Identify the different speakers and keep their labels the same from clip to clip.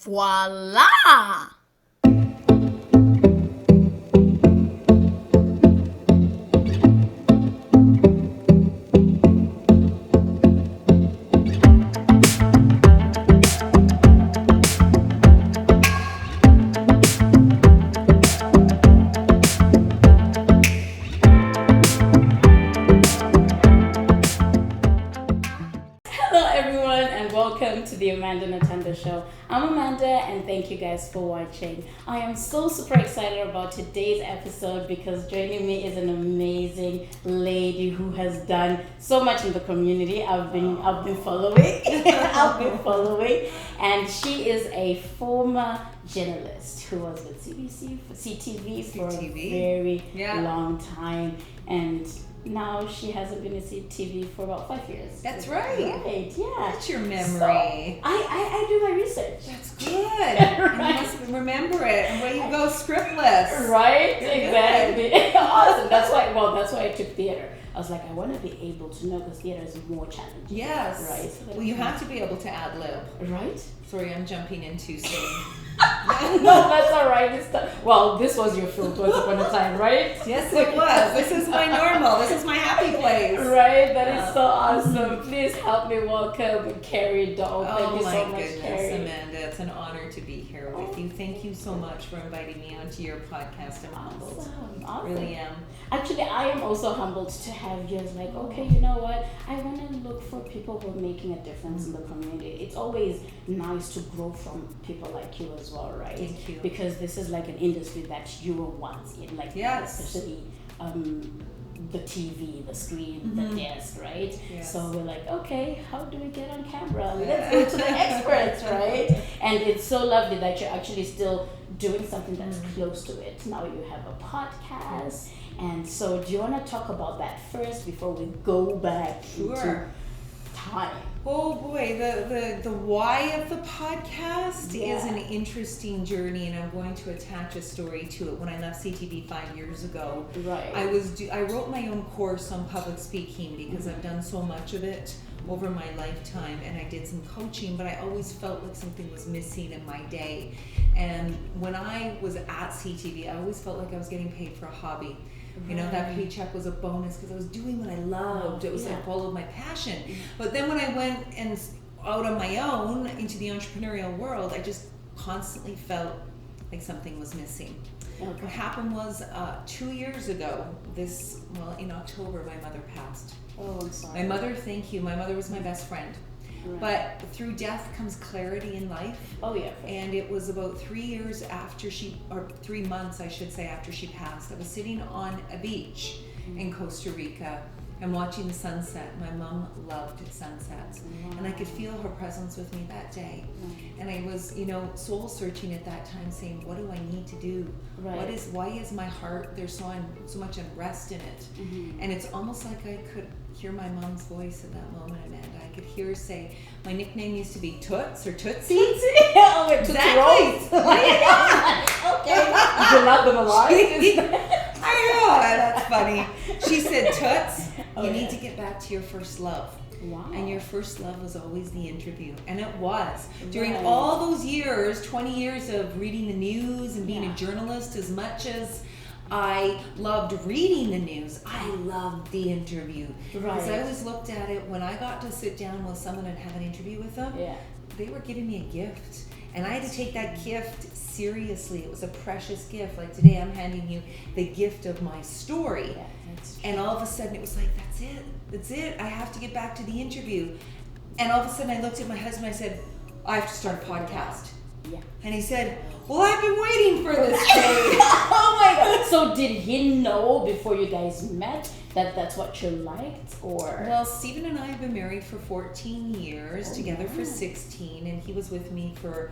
Speaker 1: Voila! To the Amanda Nothando Show. I'm Amanda and thank you guys for watching. I am so super excited about today's episode because joining me is an amazing lady who has done so much in the community. I've been following. And she is a former journalist who was with CTV for a very long time, and now she hasn't been in CTV for about 5 years.
Speaker 2: That's right.
Speaker 1: Right, yeah.
Speaker 2: That's your memory.
Speaker 1: So, I do my research.
Speaker 2: That's good. Right? You must remember it. And away you go scriptless.
Speaker 1: Right? You're exactly. Awesome. That's why I took theater. I was like, I want to be able to know because theater is more challenging.
Speaker 2: Yes.
Speaker 1: Right? So
Speaker 2: well, you have to be able to ad lib.
Speaker 1: Right?
Speaker 2: Sorry, I'm jumping in too soon.
Speaker 1: No, that's all right. Well, this was your field once upon a time, right?
Speaker 2: Yes, it was. This is my normal. This is my happy place.
Speaker 1: Right? That is so awesome. Please help me welcome Carrie Doll. Thank you so much, Carrie.
Speaker 2: Amanda. It's an honor to be here with you. Thank you so much for inviting me onto your podcast. I'm humbled.
Speaker 1: Awesome.
Speaker 2: Really am.
Speaker 1: Actually, I am also humbled to have you as like, okay, you know what? I want to look for people who are making a difference in the community. It's always nice to grow from people like you as well, right?
Speaker 2: Thank you.
Speaker 1: Because this is like an industry that you were once in, like especially the TV, the screen, the desk, right?
Speaker 2: Yes.
Speaker 1: So we're like, okay, how do we get on camera? Let's go to the experts, right? And it's so lovely that you're actually still doing something that's close to it. Now you have a podcast. And so do you want to talk about that first before we go back into time?
Speaker 2: Oh boy, the why of the podcast is an interesting journey, and I'm going to attach a story to it. When I left CTV 5 years ago, I wrote my own course on public speaking because I've done so much of it over my lifetime, and I did some coaching, but I always felt like something was missing in my day. And when I was at CTV, I always felt like I was getting paid for a hobby. You know, that paycheck was a bonus because I was doing what I loved. It was like followed my passion. But then when I went and out on my own into the entrepreneurial world, I just constantly felt like something was missing. What happened was 2 years ago, in October, my mother passed.
Speaker 1: Oh, I'm sorry.
Speaker 2: My mother, thank you. My mother was my best friend. Right. But through death comes clarity in life.
Speaker 1: Oh yeah.
Speaker 2: And it was about 3 months, I should say, after she passed. I was sitting on a beach in Costa Rica and watching the sunset. My mom loved sunsets. And I could feel her presence with me that day. And I was, soul searching at that time, saying, what do I need to do?
Speaker 1: Right.
Speaker 2: Why is my heart, there's so much unrest in it? And it's almost like I could hear my mom's voice at that moment, Amanda. I could hear her say, my nickname used to be Toots or Tootsie.
Speaker 1: Oh, exactly. Okay. You're not them alive.
Speaker 2: I know, that's funny. She said, Toots, you need to get back to your first love.
Speaker 1: Wow.
Speaker 2: And your first love was always the interview. And it was. During all those years, 20 years of reading the news and being a journalist, as much as I loved reading the news, I loved the interview. Because I always looked at it, when I got to sit down with someone and have an interview with them, they were giving me a gift. And I had to take that gift seriously. It was a precious gift. Like today, I'm handing you the gift of my story. And all of a sudden, it was like, that's it. I have to get back to the interview. And all of a sudden, I looked at my husband. I said, I have to start a podcast.
Speaker 1: Yeah.
Speaker 2: And he said, well, I've been waiting for this day.
Speaker 1: Oh my God. So did he know before you guys met that that's what you liked, or?
Speaker 2: Well, Stephen and I have been married for 14 years, together for 16, and he was with me for,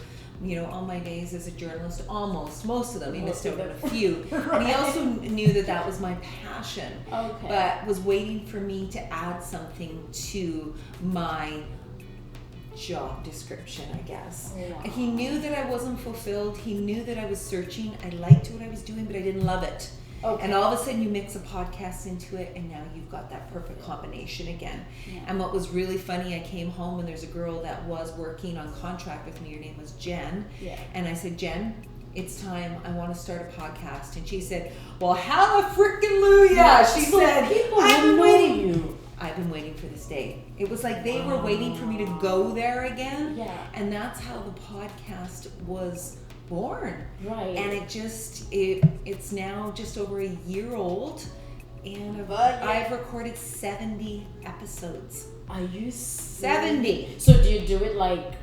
Speaker 2: all my days as a journalist, most of them. He missed out on a few. And he also knew that was my passion, but was waiting for me to add something to my job description, I guess. He knew that I wasn't fulfilled. He knew that I was searching. I liked what I was doing, but I didn't love it. And all of a sudden you mix a podcast into it, and now you've got that perfect combination again. Yeah. And what was really funny, I came home and there's a girl that was working on contract with me. Her name was Jen. Yeah. And I said, Jen, it's time. I want to start a podcast. And she said, well, hallelujah. Yeah, she said, I've been waiting for this day. It was like they were waiting for me to go there again. Yeah. And that's how the podcast was born. Right. And it's now just over a year old, and I've recorded 70 episodes.
Speaker 1: Are you
Speaker 2: 70?
Speaker 1: So do you do it like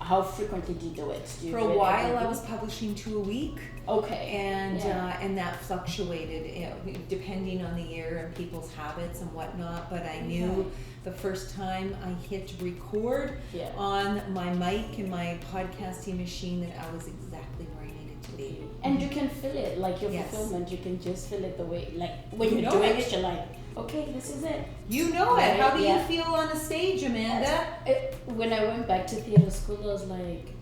Speaker 1: how frequently do you do it?
Speaker 2: For a while I was publishing 2 a week.
Speaker 1: Okay.
Speaker 2: And that fluctuated, depending on the year and people's habits and whatnot. But I knew the first time I hit record on my mic and my podcasting machine that I was exactly where I needed to be.
Speaker 1: And you can feel it, like your fulfillment. You can just feel it the way, like when you're doing it, you're like, okay, this is it.
Speaker 2: You know it. How do you feel on a stage, Amanda?
Speaker 1: When I went back to theater school, I was like,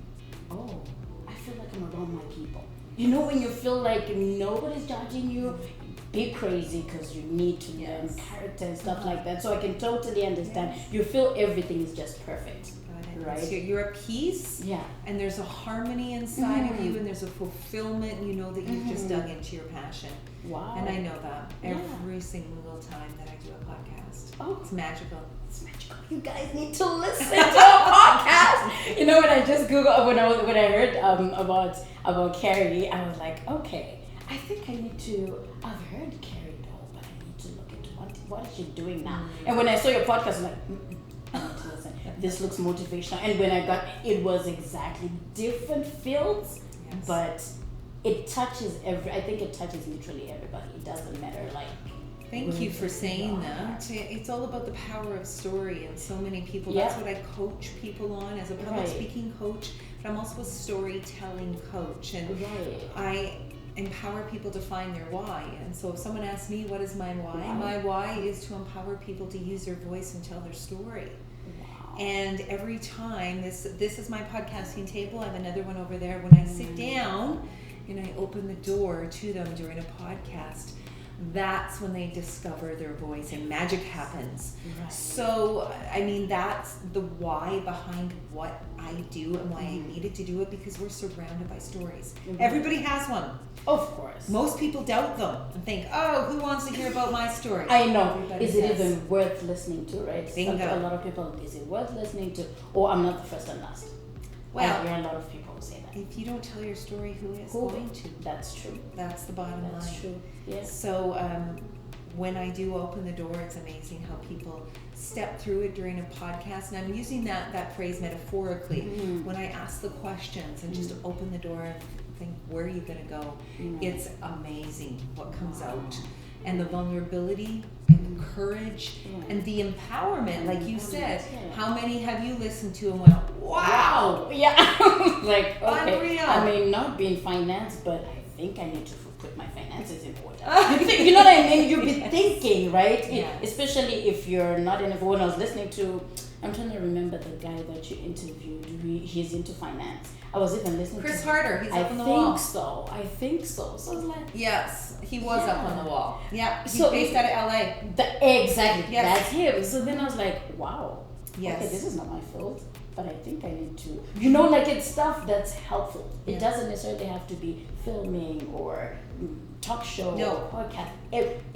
Speaker 1: oh, I feel like I'm around my people. You know, when you feel like nobody's judging you, be crazy because you need to learn character and stuff like that. So I can totally understand. You feel everything is just perfect. Right?
Speaker 2: So you're at peace, and there's a harmony inside of you, and there's a fulfillment, and you know that you've just dug into your passion.
Speaker 1: Wow.
Speaker 2: And I know that every single time that I do a podcast. Oh, it's magical.
Speaker 1: It's magical. You guys need to listen to a podcast. You know, when I just Googled, when I heard about Carrie, I was like, okay, I think I need to. I've heard Carrie Doll, but I need to look into what is she doing now. And when I saw your podcast, I'm like, I need to listen. This looks motivational. And when I got it was exactly different fields, but it touches I think it touches literally everybody. It doesn't matter, like.
Speaker 2: Thank you for saying that. It's all about the power of story, and so many people, that's what I coach people on as a public speaking coach, but I'm also a storytelling coach, and I empower people to find their why. And so if someone asks me, what is my why? My why is to empower people to use their voice and tell their story. And every time, this is my podcasting table. I have another one over there. When I sit down and I open the door to them during a podcast, that's when they discover their voice and magic happens. Right. So, I mean, that's the why behind what I do and why I needed to do it, because we're surrounded by stories. Everybody has one.
Speaker 1: Of course.
Speaker 2: Most people doubt them and think, oh, who wants to hear about my story?
Speaker 1: I know. Is it even worth listening to, right? A lot of people, is it worth listening to? Or I'm not the first and last. Well, I hear a lot of people say that.
Speaker 2: If you don't tell your story, who is going to?
Speaker 1: That's true.
Speaker 2: That's the bottom line.
Speaker 1: That's true. Yes.
Speaker 2: So when I do open the door, it's amazing how people step through it during a podcast. And I'm using that phrase metaphorically. When I ask the questions and just open the door and think, where are you going to go? It's amazing what comes out. And the vulnerability and the courage and the empowerment, like you said. How many have you listened to and went, wow!
Speaker 1: Yeah. Like, okay,
Speaker 2: unreal.
Speaker 1: I may not be in finance, but I think I need to put my finances in order. You know what I mean? You'll be thinking, right?
Speaker 2: Yeah.
Speaker 1: Especially if you're not in. When I was listening to, I'm trying to remember the guy that you interviewed. He's into finance. I was even listening
Speaker 2: Chris
Speaker 1: to
Speaker 2: Harder. He's up on the wall.
Speaker 1: I think so. So I was like,
Speaker 2: yes, he was up on the wall. Yeah, he's based out of LA.
Speaker 1: Exactly. Yes. That's him. So then I was like, wow.
Speaker 2: Yes.
Speaker 1: Okay, this is not my field, but I think I need to. You know, like it's stuff that's helpful. It doesn't necessarily have to be filming or talk show or podcast.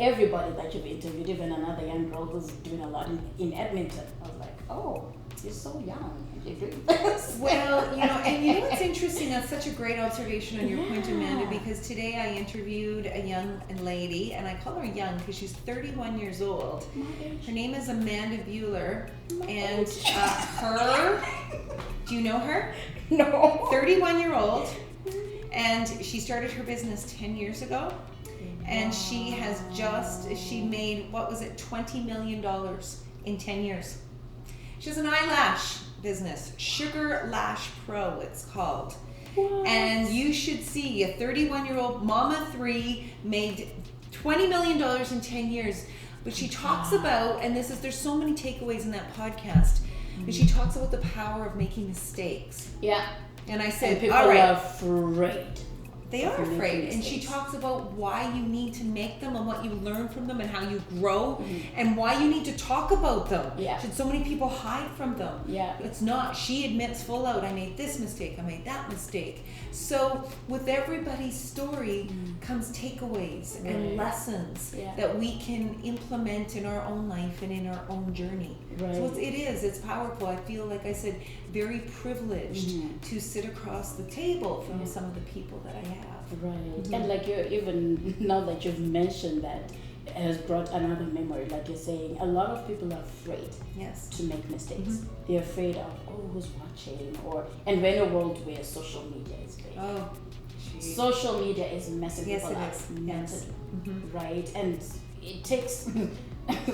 Speaker 1: Everybody that you've interviewed, even another young girl who's doing a lot in Edmonton. I was like, oh, you're so young. You're doing this.
Speaker 2: Well, and you know what's interesting? That's such a great observation on your point, Amanda, because today I interviewed a young lady, and I call her young because she's 31 years old. Her name is Amanda Bueller, and do you know her?
Speaker 1: No.
Speaker 2: 31-year-old, and she started her business 10 years ago, and she made, $20 million in 10 years. She has an eyelash business, Sugar Lash Pro, it's called. What? And you should see a 31-year-old mama 3 made $20 million in 10 years. But she talks about, and there's so many takeaways in that podcast, but she talks about the power of making mistakes.
Speaker 1: Yeah.
Speaker 2: And I said,
Speaker 1: people are afraid.
Speaker 2: They are afraid. And she talks about why you need to make them and what you learn from them and how you grow and why you need to talk about them.
Speaker 1: Yeah.
Speaker 2: Should so many people hide from them?
Speaker 1: Yeah.
Speaker 2: It's not. She admits full out, I made this mistake, I made that mistake. So with everybody's story comes takeaways and lessons that we can implement in our own life and in our own journey.
Speaker 1: Right.
Speaker 2: So it's powerful. I feel, like I said, very privileged to sit across the table from some of the people that I have.
Speaker 1: Right. And like even now that you've mentioned that, it has brought another memory. Like you're saying, a lot of people are afraid to make mistakes. They're afraid of, who's watching, and we're in a world where social media is big.
Speaker 2: Oh,
Speaker 1: social media is messing people up mentally,
Speaker 2: yes.
Speaker 1: right? And it takes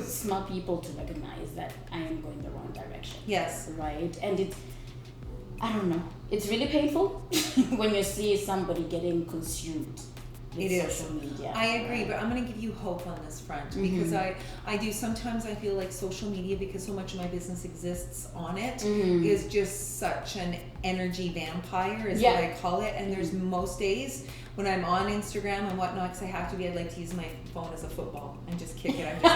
Speaker 1: smart people to recognize that I am going the wrong direction.
Speaker 2: Yes.
Speaker 1: Right? And I don't know. It's really painful when you see somebody getting consumed with social media.
Speaker 2: I agree, but I'm going to give you hope on this front because I do sometimes I feel like social media, because so much of my business exists on it, is just such an energy vampire is what I call it. And there's most days when I'm on Instagram and whatnot, because I have to be, I'd like to use my phone as a football and just kick it. I'm just like,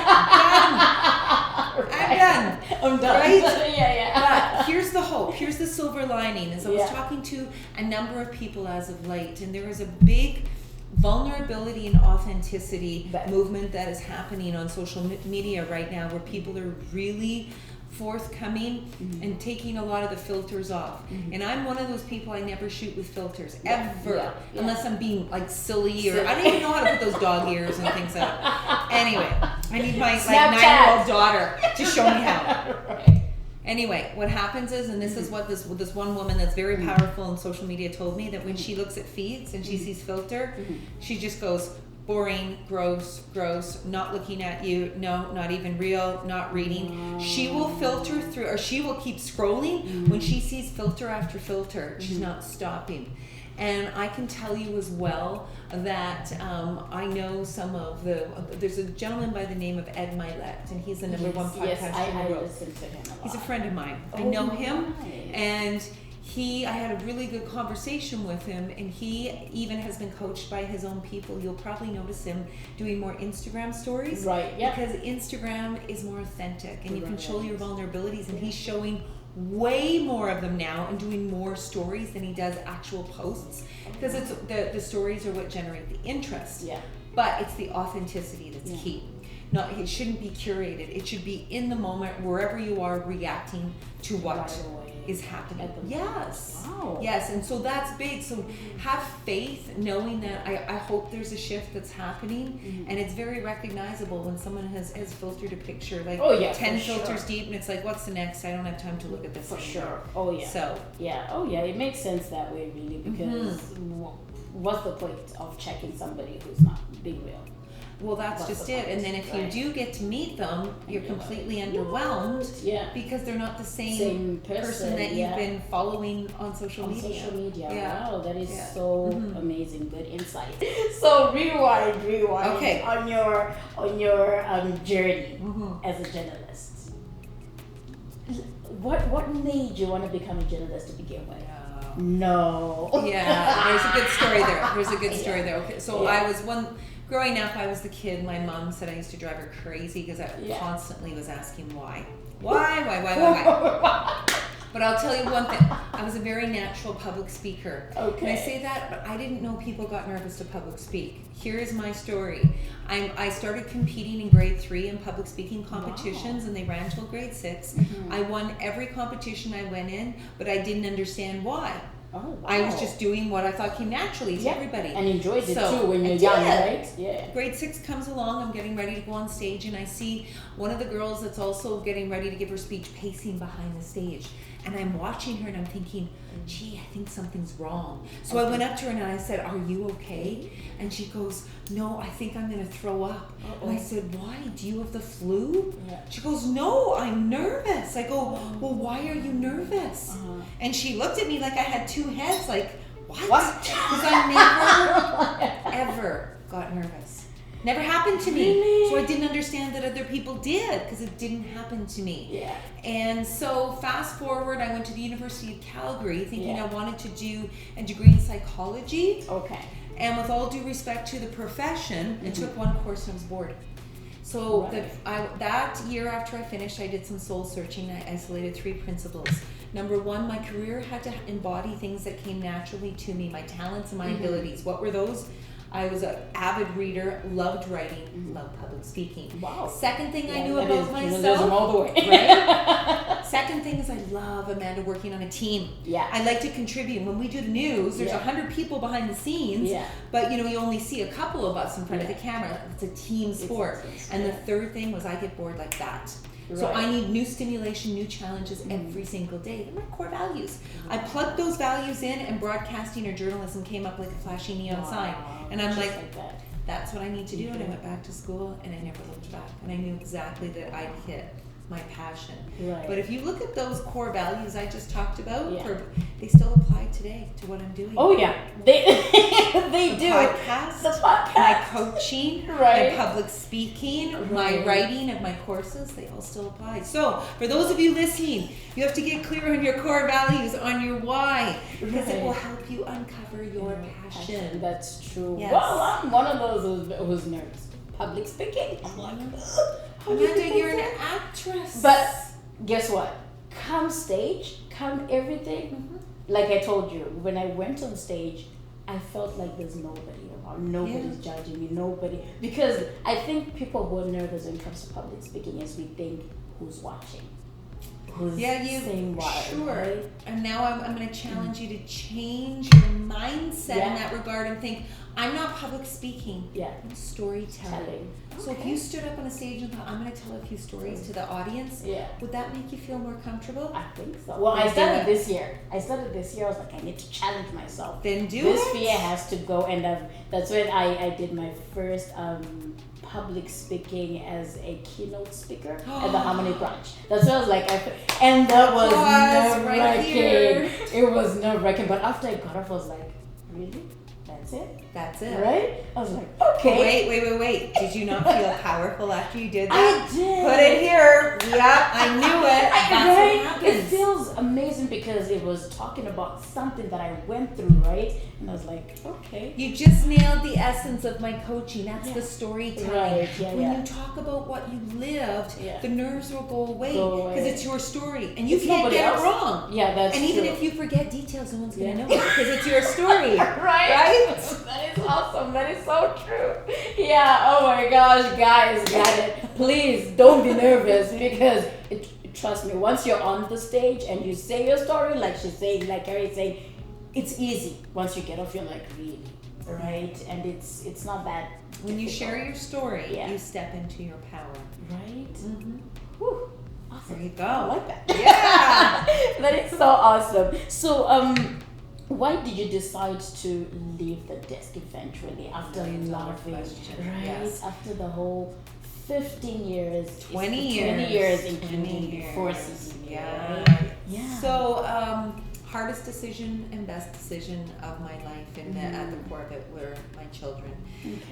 Speaker 2: I'm done. Right? But here's the hope. Here's the silver lining. As I was talking to a number of people as of late, and there is a big vulnerability and authenticity movement that is happening on social media right now, where people are really forthcoming and taking a lot of the filters off. And I'm one of those people, I never shoot with filters ever, unless I'm being like silly or I don't even know how to put those dog ears and things like that. Anyway, I need my 9-year-old daughter to show me how. Anyway, what happens is, and this is what this one woman that's very powerful in social media told me, that when she looks at feeds and she sees filter, she just goes, boring, gross, not looking at you, no, not even real, not reading. She will filter through, or she will keep scrolling. When she sees filter after filter, she's not stopping. And I can tell you as well that I know some of there's a gentleman by the name of Ed Milet, and he's the number one podcast in the world.
Speaker 1: Listen to him a lot.
Speaker 2: He's a friend of mine. I know him, and I had a really good conversation with him, and he even has been coached by his own people. You'll probably notice him doing more Instagram stories.
Speaker 1: Right, yeah.
Speaker 2: Because Instagram is more authentic, and you can show your vulnerabilities, and he's showing way more of them now and doing more stories than he does actual posts, because it's the stories are what generate the interest. But it's the authenticity that's key. It shouldn't be curated. It should be in the moment, wherever you are, reacting to what is happening. Yes.
Speaker 1: Wow.
Speaker 2: Yes, and so that's big. So have faith, knowing that I hope there's a shift that's happening, and it's very recognizable when someone has filtered a picture, like 10 filters deep, and it's like, what's the next? I don't have time to look at this anymore. So
Speaker 1: it makes sense that way, really, because what's the point of checking somebody who's not being real?
Speaker 2: Well, that's just it. And then if you do get to meet them, you're completely underwhelmed because they're not the same person that you've been following on social media.
Speaker 1: Wow, that is so amazing. Good insight. So rewind on your journey as a journalist. What made you want to become a journalist to begin with? No.
Speaker 2: Yeah, there's a good story there. Okay, so I was growing up, I was the kid. My mom said I used to drive her crazy because I constantly was asking why. But I'll tell you one thing. I was a very natural public speaker.
Speaker 1: Okay.
Speaker 2: And I say that, but I didn't know people got nervous to public speak. Here is my story. I started competing in grade 3 in public speaking competitions, and they ran till grade 6. I won every competition I went in, but I didn't understand why.
Speaker 1: Oh, wow.
Speaker 2: I was just doing what I thought came naturally to everybody.
Speaker 1: And enjoyed it too when you're young, right? Yeah.
Speaker 2: Grade 6 comes along, I'm getting ready to go on stage, and I see one of the girls that's also getting ready to give her speech pacing behind the stage. And I'm watching her and I'm thinking, gee, I think something's wrong. So I went up to her and I said, are you okay? And she goes, no, I think I'm going to throw up. And I said, why? Do you have the flu? She goes, no, I'm nervous. I go, well, why are you nervous? And she looked at me like I had 2 heads, like, what? Because I never, ever got nervous. Never happened to me.
Speaker 1: Really?
Speaker 2: So I didn't understand that other people did because it didn't happen to me.
Speaker 1: Yeah.
Speaker 2: And so fast forward, I went to the University of Calgary thinking I wanted to do a degree in psychology.
Speaker 1: Okay.
Speaker 2: And with all due respect to the profession, I took one course and I was bored. So that year after I finished, I did some soul searching. I isolated 3 principles. Number 1, my career had to embody things that came naturally to me, my talents and my abilities. What were those? I was an avid reader, loved writing, loved public speaking.
Speaker 1: Wow.
Speaker 2: Second thing I knew about myself.
Speaker 1: All the way.
Speaker 2: Right? Second thing is I love, Amanda, working on a team.
Speaker 1: Yeah.
Speaker 2: I like to contribute. When we do the news, there's 100 people behind the scenes, but you only see a couple of us in front of the camera. It's a team sport. And the third thing was I get bored like that. So I need new stimulation, new challenges every single day. They're my core values. I plugged those values in, and broadcasting or journalism came up like a flashing neon sign. And I'm like that's what I need to do. And I went back to school, and I never looked back. And I knew exactly that I'd hit my passion. Right. But if you look at those core values I just talked about, they still apply today to what I'm doing.
Speaker 1: Oh yeah, they do.
Speaker 2: The podcast, my coaching, my public speaking, my writing of my courses, they all still apply. So for those of you listening, you have to get clear on your core values, on your why, because it will help you uncover your passion.
Speaker 1: That's true.
Speaker 2: Yes.
Speaker 1: Well, I'm one of those who's nervous. Public speaking. I'm like,
Speaker 2: Amanda, you're an actress.
Speaker 1: But guess what? Come stage, come everything. Like I told you, when I went on stage, I felt like there's nobody around. Nobody's judging me. Nobody. Because I think people who are nervous when it comes to public speaking is we think who's watching. Who's saying what.
Speaker 2: Sure.
Speaker 1: Right?
Speaker 2: And now I'm going to challenge you to change your mindset in that regard and think, I'm not public speaking. I'm storytelling. So if you stood up on a stage and thought, I'm going to tell a few stories to the audience, would that make you feel more comfortable?
Speaker 1: I think so. Well, I started this year. I was like, I need to challenge myself.
Speaker 2: Then do
Speaker 1: this fear has to go. And that's when I did my first public speaking as a keynote speaker at the Harmony Branch. That's what I was like. And that was nerve-wracking. It was nerve-wracking. But after I got off, I was like, really? That's it. Right? I was like, okay.
Speaker 2: Wait. Did you not feel powerful after you did that?
Speaker 1: I did.
Speaker 2: Put it here. Yeah, I knew it. That's what happens.
Speaker 1: It feels amazing because it was talking about something that I went through, right? And I was like, okay.
Speaker 2: You just nailed the essence of my coaching. That's the storytelling.
Speaker 1: Right.
Speaker 2: When you talk about what you lived, the nerves will go away because it's your story, and you can't get it wrong.
Speaker 1: Yeah, that's
Speaker 2: true. And even if you forget details, no one's gonna know it because it's your story.
Speaker 1: Right? That is awesome. That is so true. Yeah. Oh my gosh, guys, got it. Please don't be nervous because trust me. Once you're on the stage and you say your story, like she's saying, like Carrie's saying, it's easy. Once you get off, you're like, really, right? And it's not that.
Speaker 2: When you share your story, you step into your power.
Speaker 1: Right.
Speaker 2: Mm-hmm.
Speaker 1: Whew. Awesome.
Speaker 2: There you go.
Speaker 1: I like that.
Speaker 2: Yeah.
Speaker 1: That is so awesome. So why did you decide to leave the desk eventually after loving, right? After the whole 15 years,
Speaker 2: 20 years,
Speaker 1: including 4 seasons.
Speaker 2: Yeah. So, hardest decision and best decision of my life, and at the core of it were my children.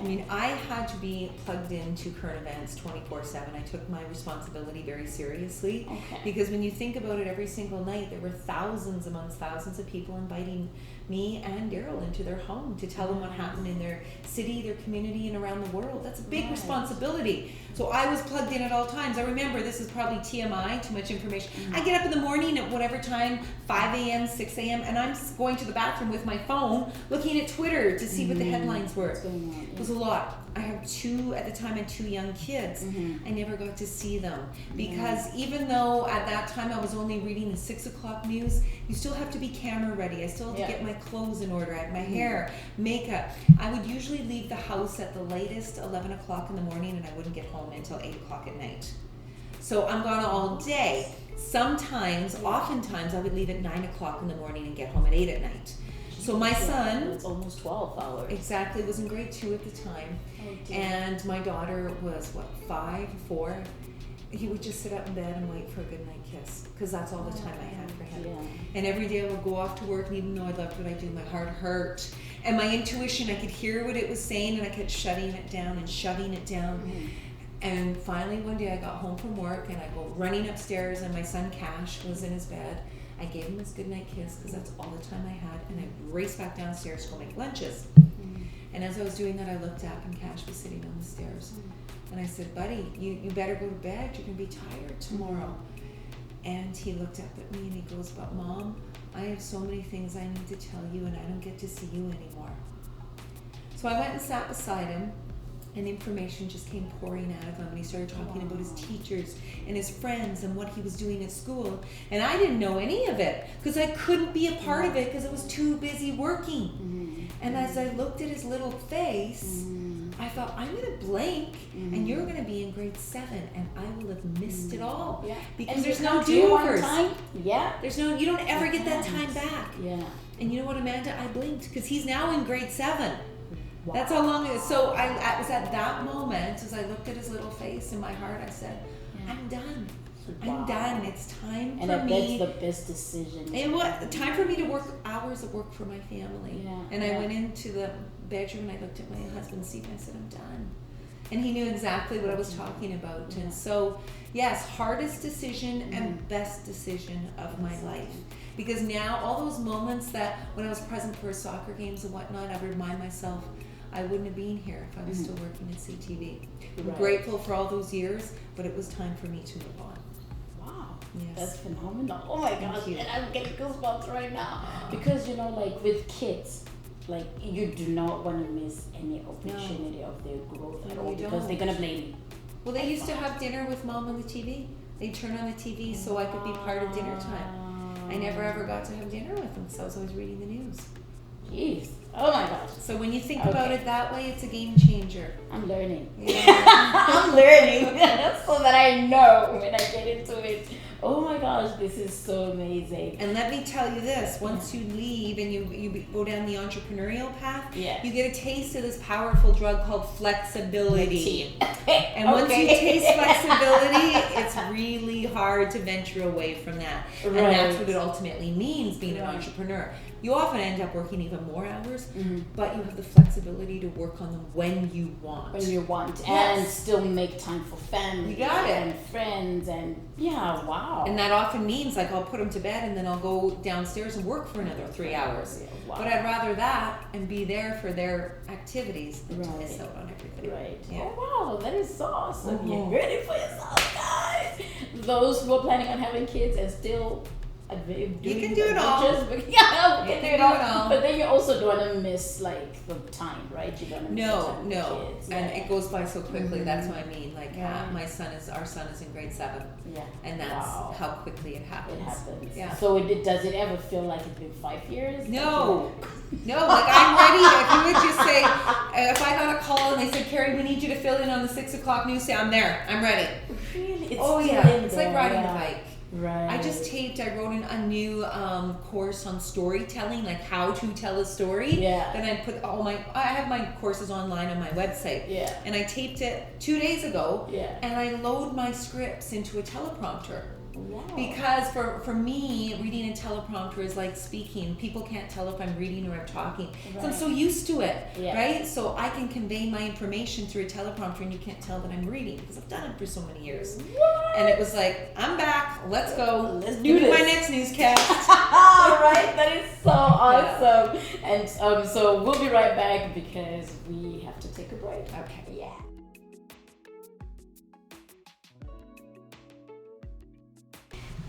Speaker 2: I mean, I had to be plugged into current events 24/7. I took my responsibility very seriously because when you think about it, every single night there were thousands amongst thousands of people inviting me and Daryl into their home to tell them what happened in their city, their community, and around the world. That's a big responsibility. So I was plugged in at all times. I remember, this is probably TMI, too much information. I get up in the morning at whatever time, 5 a.m., 6 a.m., and I'm just going to the bathroom with my phone, looking at Twitter to see what the headlines were. It was a lot. I have two young kids. I never got to see them because even though at that time I was only reading the 6 o'clock news, you still have to be camera ready. I still have to get my clothes in order. I have my hair, makeup. I would usually leave the house at the latest 11 o'clock in the morning, and I wouldn't get home until 8 o'clock at night. So I'm gone all day. Oftentimes I would leave at 9 o'clock in the morning and get home at 8 at night. So my son,
Speaker 1: it's almost 12 hours.
Speaker 2: Exactly, was in grade 2 at the time. And my daughter was 4, he would just sit up in bed and wait for a goodnight kiss, because that's all the time I had for him.
Speaker 1: Yeah.
Speaker 2: And every day I would go off to work, and even though I loved what I do, my heart hurt. And my intuition, I could hear what it was saying, and I kept shutting it down and shoving it down. Mm-hmm. And finally one day I got home from work, and I go running upstairs, and my son Cash was in his bed. I gave him his goodnight kiss, because that's all the time I had, and I raced back downstairs to go make lunches. Mm-hmm. And as I was doing that, I looked up, and Cash was sitting on the stairs. Mm-hmm. And I said, buddy, you better go to bed. You're going to be tired tomorrow. Mm-hmm. And he looked up at me, and he goes, but Mom, I have so many things I need to tell you, and I don't get to see you anymore. So I went and sat beside him, and information just came pouring out of him. And he started talking about his teachers and his friends and what he was doing at school. And I didn't know any of it, because I couldn't be a part of it, because I was too busy working. Mm-hmm. And as I looked at his little face, I thought, I'm going to blink, and you're going to be in grade 7, and I will have missed it all. Yeah. Because
Speaker 1: and
Speaker 2: there's no do-overs.
Speaker 1: Yeah.
Speaker 2: You don't ever get that time back.
Speaker 1: Yeah.
Speaker 2: And you know what, Amanda? I blinked, because he's now in grade 7. Wow. That's how long it is. So I was at that moment, as I looked at his little face, in my heart, I said, I'm done. Wow. I'm done. It's time for me.
Speaker 1: And that's the best decision.
Speaker 2: And time for me to work hours of work for my family. Yeah. And I went into the bedroom, and I looked at my husband's seat, and I said, I'm done. And he knew exactly what I was talking about. Yeah. And so, yes, hardest decision and best decision of my life. Because now, all those moments that when I was present for soccer games and whatnot, I would remind myself, I wouldn't have been here if I was still working at CTV. I'm grateful for all those years, but it was time for me to move on.
Speaker 1: Wow.
Speaker 2: Yes.
Speaker 1: That's phenomenal. Oh my gosh. And I'm getting goosebumps right now. Because, like with kids, like you do not want to miss any opportunity of their growth at all, because they're going to blame you.
Speaker 2: Well, they used to have dinner with Mom on the TV. They'd turn on the TV so I could be part of dinner time. I never ever got to have dinner with them, so I was always reading the news.
Speaker 1: Jeez. Oh my gosh.
Speaker 2: So when you think about it that way, it's a game changer.
Speaker 1: I'm learning. Yeah. I'm learning so that I know when I get into it. Oh my gosh, this is so amazing.
Speaker 2: And let me tell you this, once you leave and you go down the entrepreneurial path, you get a taste of this powerful drug called flexibility. And once you taste flexibility, it's really hard to venture away from that. And that's what it ultimately means, being an entrepreneur. You often end up working even more hours, but you have the flexibility to work on them when you want.
Speaker 1: When you want. And still make time for family.
Speaker 2: You got it.
Speaker 1: And friends and wow.
Speaker 2: And that often means like I'll put them to bed and then I'll go downstairs and work for another 3 hours. Wow. But I'd rather that and be there for their activities than to miss out on everything.
Speaker 1: Right.
Speaker 2: Yeah.
Speaker 1: Oh wow, that is so awesome. You're ready for yourself, guys. Those who are planning on having kids and still
Speaker 2: you can do it all.
Speaker 1: You can do it all. But then you also don't want to miss like the time, right? You don't want to miss the time with kids.
Speaker 2: And it goes by so quickly. That's what I mean. Like our son is in grade 7. Yeah. And that's how quickly it happens.
Speaker 1: It happens.
Speaker 2: Yeah.
Speaker 1: So does it ever feel like it's been 5 years?
Speaker 2: No. No, like I'm ready. If you would just say, if I got a call and they said, Carrie, we need you to fill in on the 6 o'clock news, say, I'm there. I'm ready.
Speaker 1: Really?
Speaker 2: It's like riding a bike.
Speaker 1: Right.
Speaker 2: I wrote a new course on storytelling, like how to tell a story. Yeah. Then I put I have my courses online on my website. Yeah. And I taped it 2 days ago. Yeah. And I load my scripts into a teleprompter. Wow. Because for me, reading a teleprompter is like speaking. People can't tell if I'm reading or I'm talking. Right. So I'm so used to it, right? So I can convey my information through a teleprompter and you can't tell that I'm reading because I've done it for so many years. What? And it was like, I'm back. Let's go. Let's do this. My next newscast.
Speaker 1: All right. That is so awesome. Yeah. And so we'll be right back because we have to take a break.
Speaker 2: Okay.
Speaker 1: Yeah.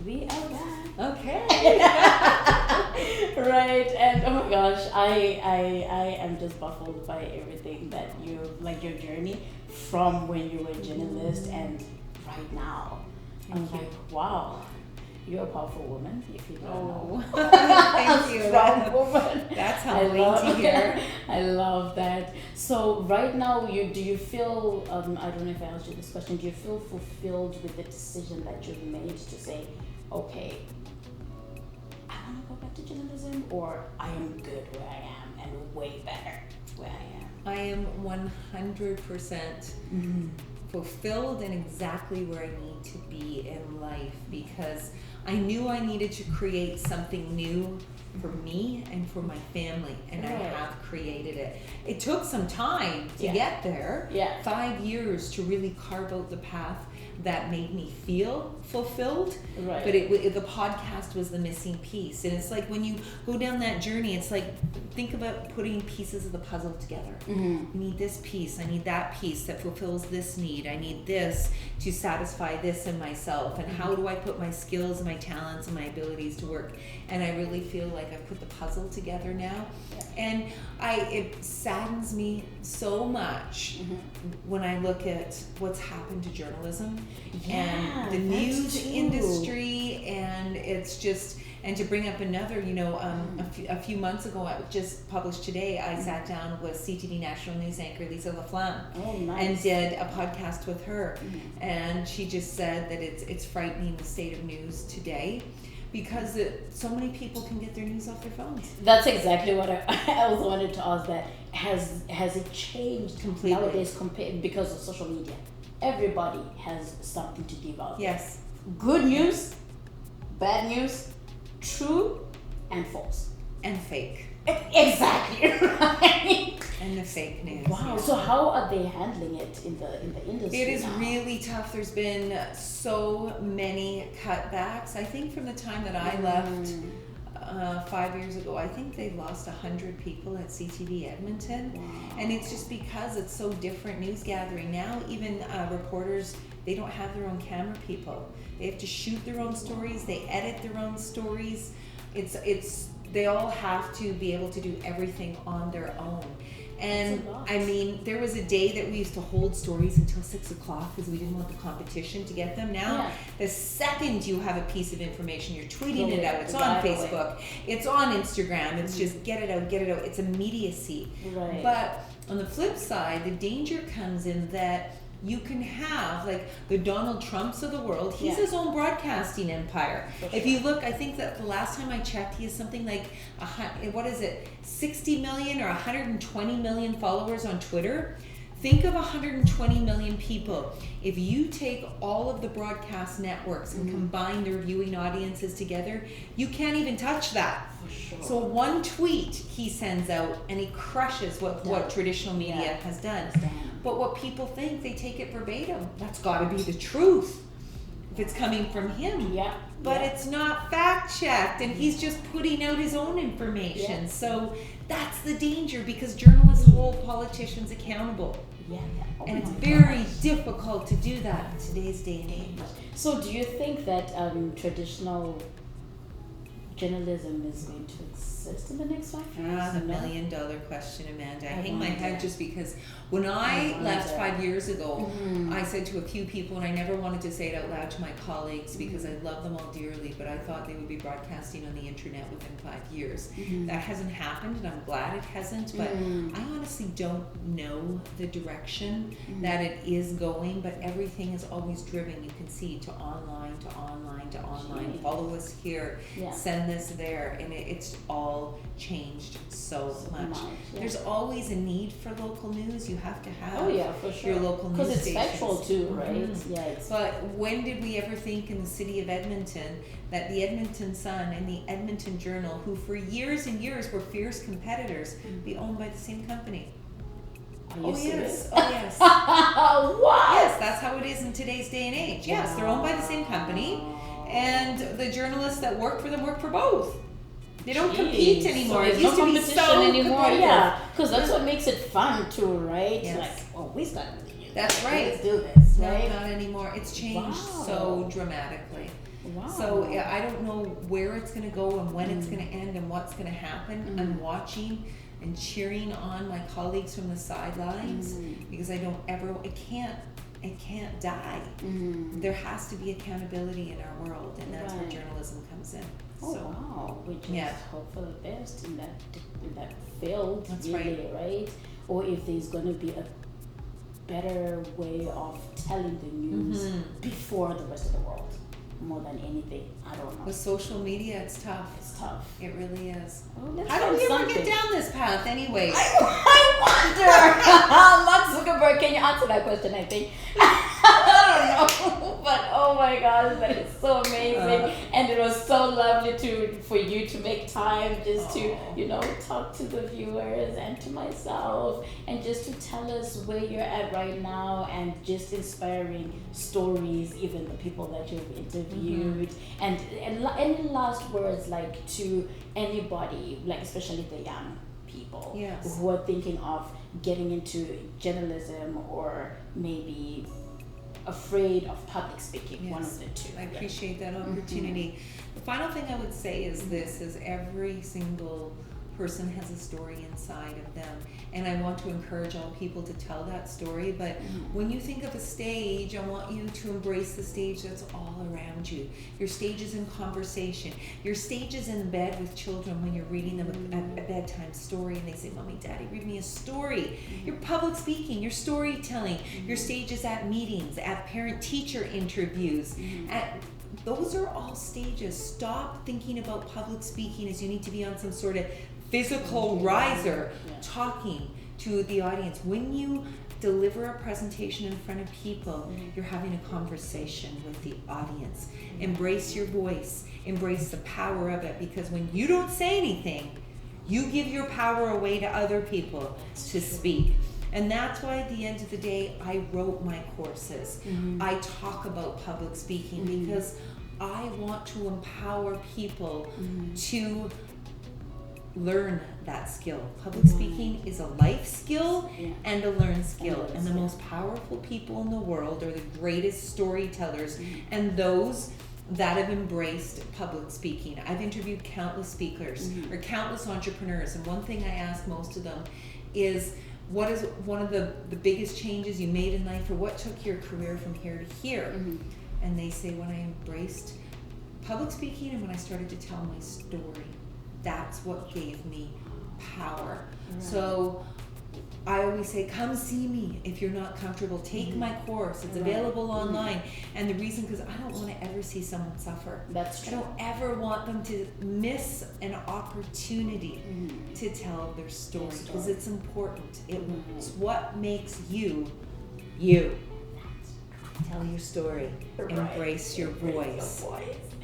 Speaker 1: We are back.
Speaker 2: Okay.
Speaker 1: Right, and oh my gosh, I am just baffled by everything that your journey from when you were a journalist and right now. I'm like, wow, you're a powerful woman, if you don't know.
Speaker 2: Thank you.
Speaker 1: Strong woman.
Speaker 2: That's how I love to hear.
Speaker 1: I love that. So right now, do you feel, I don't know if I asked you this question, do you feel fulfilled with the decision that you've made to say, okay, I want to go back to journalism, or I am good where I am and way better where I am?
Speaker 2: I am 100% fulfilled and exactly where I need to be in life, because I knew I needed to create something new for me and for my family, and I have created it. It took some time to get there. 5 years to really carve out the path that made me feel fulfilled. But the podcast was the missing piece. And it's like when you go down that journey, it's like, think about putting pieces of the puzzle together. I need this piece, I need that piece that fulfills this need, I need this to satisfy this in myself, and how do I put my skills and my talents and my abilities to work? And I really feel like I've put the puzzle together now. And it saddens me so much when I look at what's happened to journalism and the news industry, and it's just, and to bring up another, a few months ago, I just published today, I sat down with CTV national news anchor Lisa LaFlamme and did a podcast with her, and she just said that it's frightening, the state of news today, because so many people can get their news off their phones.
Speaker 1: That's exactly what I also wanted to ask. That has it changed completely nowadays because of social media? Everybody has something to give out.
Speaker 2: Yes.
Speaker 1: Good news, bad news, true and false.
Speaker 2: And fake.
Speaker 1: Exactly right.
Speaker 2: And the fake news.
Speaker 1: Wow. So how are they handling it in the industry?
Speaker 2: It is
Speaker 1: now?
Speaker 2: really tough. There's been so many cutbacks. I think from the time that I left 5 years ago, I think they lost 100 people at CTV Edmonton.
Speaker 1: Wow.
Speaker 2: And it's just because it's so different news gathering. Now even reporters, they don't have their own camera people. They have to shoot their own stories. They edit their own stories. They all have to be able to do everything on their own. And I mean, there was a day that we used to hold stories until 6 o'clock because we didn't want the competition to get them. Now, the second you have a piece of information, you're tweeting it out. It's on Facebook. It's on Instagram. It's just get it out, get it out. It's immediacy. But on the flip side, the danger comes in that you can have, like, the Donald Trumps of the world. He's his own broadcasting empire. If you look, I think that the last time I checked, he has something like 60 million or 120 million followers on Twitter. Think of 120 million people. If you take all of the broadcast networks and combine their viewing audiences together, you can't even touch that. So one tweet he sends out and he crushes what traditional media has done. But what people think, they take it verbatim. That's got to be the truth if it's coming from him. But it's not fact checked, and he's just putting out his own information. So that's the danger, because journalists hold politicians accountable. And it's very difficult to do that in today's day and age.
Speaker 1: So do you think that traditional journalism is going to exist in the next 5 years?
Speaker 2: The $1 million question, Amanda. I hang my head just because when I left 5 years ago, I said to a few people, and I never wanted to say it out loud to my colleagues because I love them all dearly, but I thought they would be broadcasting on the internet within 5 years. That hasn't happened, and I'm glad it hasn't, but I honestly don't know the direction that it is going, but everything is always driven, you can see, to online, to online, to online. Follow us here, send this there, and it's all changed so much. There's always a need for local news. You have to have your local news
Speaker 1: because it's
Speaker 2: stations.
Speaker 1: Factual too, right?
Speaker 2: But when did we ever think in the city of Edmonton that the Edmonton Sun and the Edmonton Journal, who for years and years were fierce competitors, be owned by the same company? Yes.
Speaker 1: What?
Speaker 2: Yes, that's how it is in today's day and age. Yes, they're owned by the same company, and the journalists that work for them work for both. They don't compete anymore.
Speaker 1: So
Speaker 2: it used to be so
Speaker 1: anymore. Because that's what makes it fun too, right? Like, we start with you.
Speaker 2: That's right.
Speaker 1: Let's do this.
Speaker 2: No, not anymore. It's changed so dramatically. So I don't know where it's going to go and when it's going to end and what's going to happen. I'm watching and cheering on my colleagues from the sidelines because I don't ever. It can't die. There has to be accountability in our world, and that's where journalism comes in.
Speaker 1: We just hope for the best in that field. That's right. Or if there's going to be a better way of telling the news before the rest of the world, more than anything. I don't know.
Speaker 2: With social media, it's tough.
Speaker 1: It's tough.
Speaker 2: It really is.
Speaker 1: How
Speaker 2: do we ever get down this path anyway?
Speaker 1: I wonder. Mark remember. Can you answer that question? I think. I don't know, but oh my gosh, that is so amazing, and it was so lovely for you to make time just to talk to the viewers and to myself, and just to tell us where you're at right now, and just inspiring stories, even the people that you've interviewed, and any last words like to anybody, like especially the young people who are thinking of getting into journalism or maybe afraid of public speaking, one of the two.
Speaker 2: I appreciate that opportunity. The final thing I would say is this, is every single person has a story inside of them, and I want to encourage all people to tell that story, but when you think of a stage, I want you to embrace the stage that's all around you. Your stage is in conversation. Your stage is in bed with children when you're reading them a bedtime story and they say, Mommy, Daddy, read me a story. Your public speaking, your storytelling. Your stage is at meetings, at parent-teacher interviews, those are all stages. Stop thinking about public speaking as you need to be on some sort of physical riser talking to the audience. When you deliver a presentation in front of people, you're having a conversation with the audience. Embrace your voice. Embrace the power of it, because when you don't say anything, you give your power away to other people to speak. And that's why at the end of the day, I wrote my courses. I talk about public speaking because I want to empower people to learn that skill. Public speaking is a life skill and a learned skill. And the most powerful people in the world are the greatest storytellers and those that have embraced public speaking. I've interviewed countless speakers or countless entrepreneurs, and one thing I ask most of them is, what is one of the biggest changes you made in life, or what took your career from here to here? And they say, when I embraced public speaking and when I started to tell my story, that's what gave me power. So I always say, come see me if you're not comfortable. Take my course. It's available online. And the reason, because I don't want to ever see someone suffer.
Speaker 1: That's true.
Speaker 2: I don't ever want them to miss an opportunity to tell their story, because it's important. It's what makes you, you. Tell your story. Embrace your voice.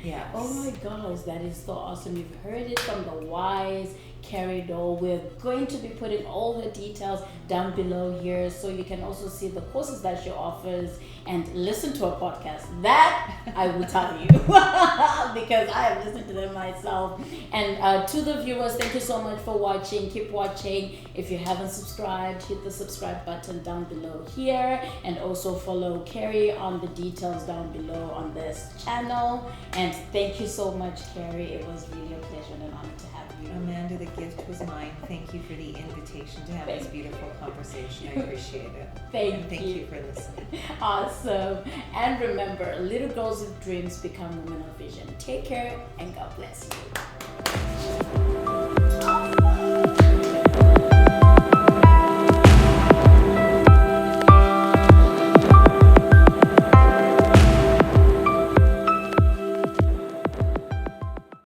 Speaker 2: Yes.
Speaker 1: Oh my gosh, that is so awesome. You've heard it from the wise Carrie Doll. We're going to be putting all her details down below here, so you can also see the courses that she offers and listen to her podcast. That I will tell you because I have listened to them myself. And to the viewers, thank you so much for watching. Keep watching. If you haven't subscribed, hit the subscribe button down below here, and also follow Carrie on the details down below on this channel. And thank you so much, Carrie. It was really a pleasure and an honor to have you.
Speaker 2: Amanda, the gift was mine. Thank you for the invitation to have this beautiful conversation. I appreciate it.
Speaker 1: Thank
Speaker 2: you for listening.
Speaker 1: Awesome. And remember, little girls with dreams become women of vision. Take care and God bless you.